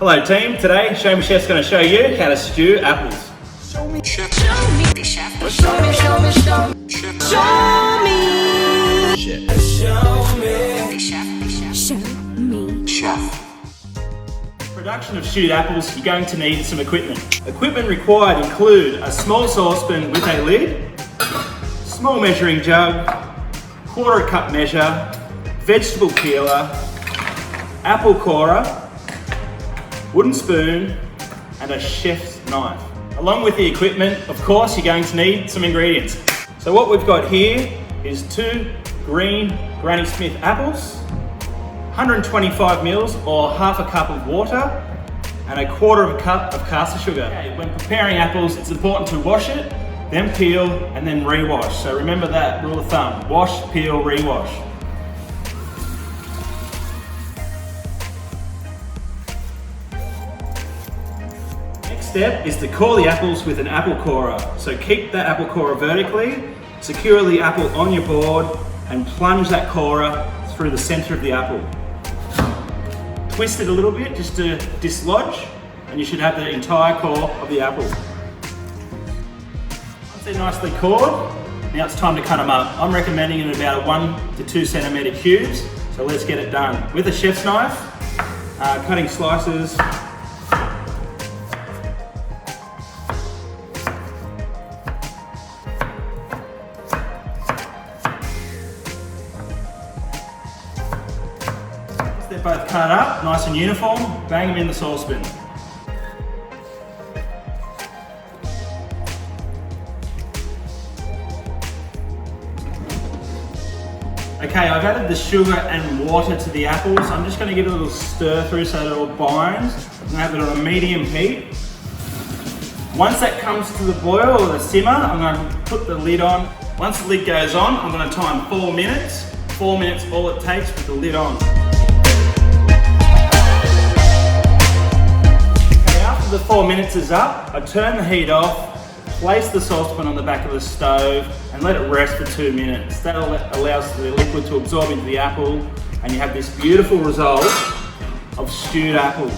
Hello team, today Show Me Chef's going to show you how to stew apples. Show me, chef. Show me, the chef. Show me, show me, show me. Chef. Show me. Chef. Show me. The chef, the chef. Show me. Chef. Production of stewed apples, you're going to need some equipment. Equipment required include a small saucepan with a lid, small measuring jug, quarter cup measure, vegetable peeler, apple corer, wooden spoon, and a chef's knife. Along with the equipment, of course, you're going to need some ingredients. So what we've got here is 2 green Granny Smith apples, 125 mils or half a cup of water, and a quarter of a cup of caster sugar. Okay, when preparing apples, it's important to wash it, then peel, and then re-wash. So remember that rule of thumb, wash, peel, re-wash. Next step is to core the apples with an apple corer. So keep that apple corer vertically, secure the apple on your board, and plunge that corer through the center of the apple. Twist it a little bit just to dislodge, and you should have the entire core of the apple. Once they're nicely cored, now it's time to cut them up. I'm recommending in about a 1 to 2 centimeter cubes, so let's get it done. With a chef's knife, cutting slices. They're both cut up, nice and uniform, bang them in the saucepan. Okay, I've added the sugar and water to the apples. I'm just going to give it a little stir through so that it all binds. I'm going to have it on a medium heat. Once that comes to the boil or the simmer, I'm going to put the lid on. Once the lid goes on, I'm going to time 4 minutes. 4 minutes all it takes with the lid on. The 4 minutes is up, I turn the heat off, place the saucepan on the back of the stove and let it rest for 2 minutes. That allows the liquid to absorb into the apple and you have this beautiful result of stewed apple.